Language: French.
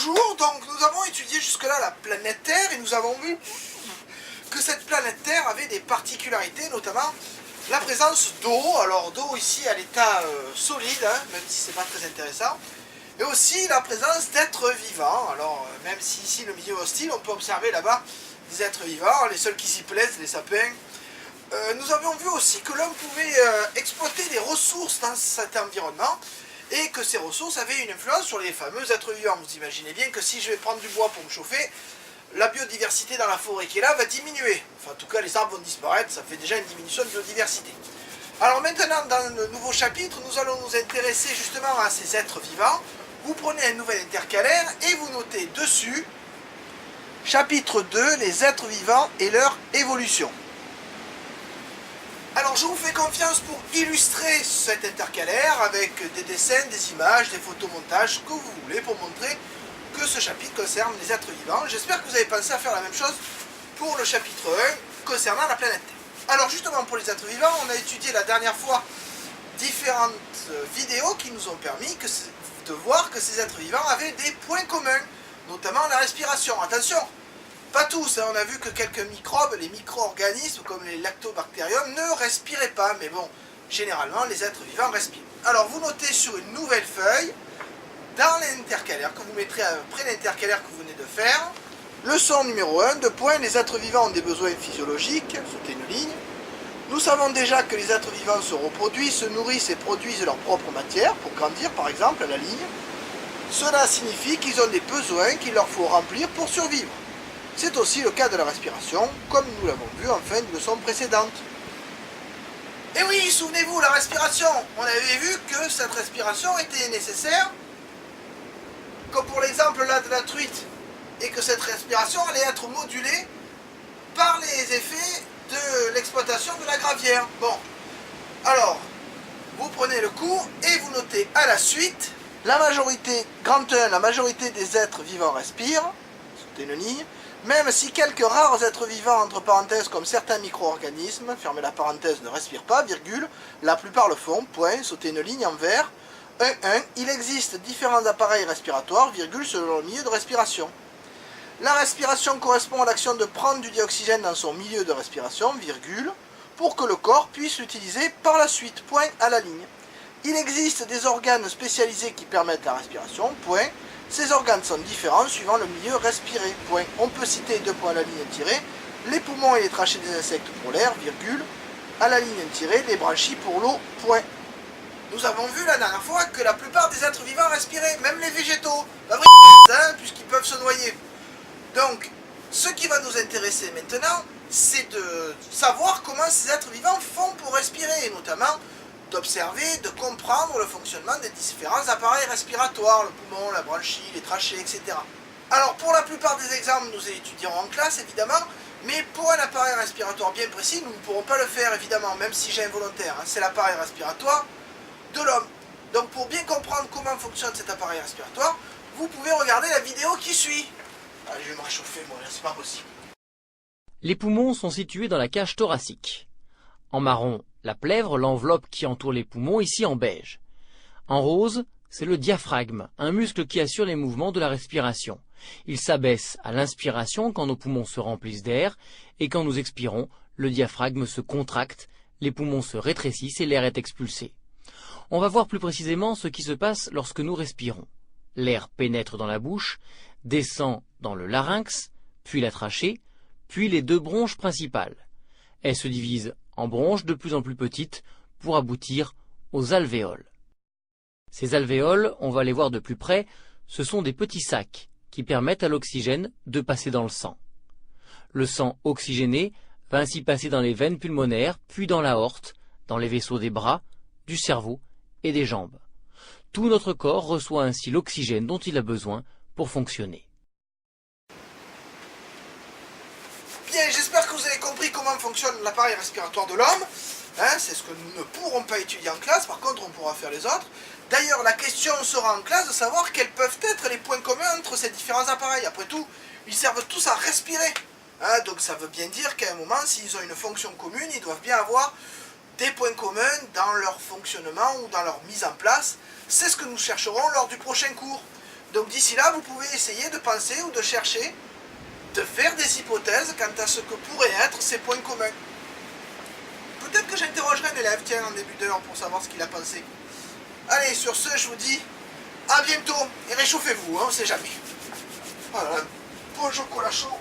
Bonjour, donc nous avons étudié jusque-là la planète Terre et nous avons vu que cette planète Terre avait des particularités, notamment la présence d'eau, alors d'eau ici à l'état solide, hein, même si c'est pas très intéressant, et aussi la présence d'êtres vivants. Alors même si ici le milieu est hostile, on peut observer là-bas des êtres vivants, les seuls qui s'y plaisent, les sapins. Nous avions vu aussi que l'homme pouvait exploiter des ressources dans cet environnement, et que ces ressources avaient une influence sur les fameux êtres vivants. Vous imaginez bien que si je vais prendre du bois pour me chauffer, la biodiversité dans la forêt qui est là va diminuer. Enfin, en tout cas, les arbres vont disparaître, ça fait déjà une diminution de biodiversité. Alors maintenant, dans le nouveau chapitre, nous allons nous intéresser justement à ces êtres vivants. Vous prenez un nouvel intercalaire et vous notez dessus, chapitre 2, les êtres vivants et leur évolution. Alors je vous fais confiance pour illustrer cet intercalaire avec des dessins, des images, des photomontages, ce que vous voulez pour montrer que ce chapitre concerne les êtres vivants. J'espère que vous avez pensé à faire la même chose pour le chapitre 1 concernant la planète Terre. Alors justement pour les êtres vivants, on a étudié la dernière fois différentes vidéos qui nous ont permis de voir que ces êtres vivants avaient des points communs, notamment la respiration. Attention, pas tous, hein. On a vu que quelques microbes, les micro-organismes comme les lactobactériums ne respiraient pas, mais bon, généralement les êtres vivants respirent. Alors vous notez sur une nouvelle feuille, dans l'intercalaire, que vous mettrez après l'intercalaire que vous venez de faire, leçon numéro 1, de point, les êtres vivants ont des besoins physiologiques, sautez une ligne. Nous savons déjà que les êtres vivants se reproduisent, se nourrissent et produisent leur propre matière, pour grandir par exemple à la ligne. Cela signifie qu'ils ont des besoins qu'il leur faut remplir pour survivre. C'est aussi le cas de la respiration, comme nous l'avons vu en fin de leçon précédente. Et oui, souvenez-vous, la respiration, on avait vu que cette respiration était nécessaire, comme pour l'exemple là de la truite, et que cette respiration allait être modulée par les effets de l'exploitation de la gravière. Bon, alors, vous prenez le cours et vous notez à la suite, la majorité, grand 1, la majorité des êtres vivants respirent, sautez une ligne, même si quelques rares êtres vivants, entre parenthèses, comme certains micro-organismes, fermez la parenthèse, ne respirent pas, virgule, la plupart le font, point, sautez une ligne en vert, 1, il existe différents appareils respiratoires, virgule, selon le milieu de respiration. La respiration correspond à l'action de prendre du dioxygène dans son milieu de respiration, virgule, pour que le corps puisse l'utiliser par la suite, point à la ligne. Il existe des organes spécialisés qui permettent la respiration, point. Ces organes sont différents suivant le milieu respiré, point. On peut citer deux points à la ligne tirée, les poumons et les trachées des insectes pour l'air, virgule, à la ligne tirée, les branchies pour l'eau, point. Nous avons vu la dernière fois que la plupart des êtres vivants respiraient, même les végétaux, la vraie hein, puisqu'ils peuvent se noyer. Donc, ce qui va nous intéresser maintenant, c'est de savoir comment ces êtres vivants font pour respirer, et notamment d'observer, de comprendre le fonctionnement des différents appareils respiratoires, le poumon, la branchie, les trachées, etc. Alors, pour la plupart des exemples, nous les étudierons en classe, évidemment, mais pour un appareil respiratoire bien précis, nous ne pourrons pas le faire, évidemment, même si j'ai involontaire. Hein, c'est l'appareil respiratoire de l'homme. Donc, pour bien comprendre comment fonctionne cet appareil respiratoire, vous pouvez regarder la vidéo qui suit. Allez, je vais me réchauffer, moi, là, c'est pas possible. Les poumons sont situés dans la cage thoracique. En marron, la plèvre, l'enveloppe qui entoure les poumons, ici en beige. En rose, c'est le diaphragme, un muscle qui assure les mouvements de la respiration. Il s'abaisse à l'inspiration quand nos poumons se remplissent d'air, et quand nous expirons, le diaphragme se contracte, les poumons se rétrécissent et l'air est expulsé. On va voir plus précisément ce qui se passe lorsque nous respirons. L'air pénètre dans la bouche, descend dans le larynx, puis la trachée, puis les deux bronches principales. Elles se divisent en bronches de plus en plus petites pour aboutir aux alvéoles. Ces alvéoles, on va les voir de plus près, ce sont des petits sacs qui permettent à l'oxygène de passer dans le sang. Le sang oxygéné va ainsi passer dans les veines pulmonaires, puis dans l'aorte, dans les vaisseaux des bras, du cerveau et des jambes. Tout notre corps reçoit ainsi l'oxygène dont il a besoin pour fonctionner. Bien, j'espère que vous avez compris comment fonctionne l'appareil respiratoire de l'homme. Hein, c'est ce que nous ne pourrons pas étudier en classe, par contre on pourra faire les autres. D'ailleurs, la question sera en classe de savoir quels peuvent être les points communs entre ces différents appareils. Après tout, ils servent tous à respirer. Hein, donc ça veut bien dire qu'à un moment, s'ils ont une fonction commune, ils doivent bien avoir des points communs dans leur fonctionnement ou dans leur mise en place. C'est ce que nous chercherons lors du prochain cours. Donc d'ici là, vous pouvez essayer de penser ou de chercher, de faire des hypothèses quant à ce que pourraient être ces points communs. Peut-être que j'interrogerai un élève, tiens, en début d'heure, pour savoir ce qu'il a pensé. Allez, sur ce, je vous dis à bientôt, et réchauffez-vous, hein, on sait jamais. Voilà, bon chocolat chaud.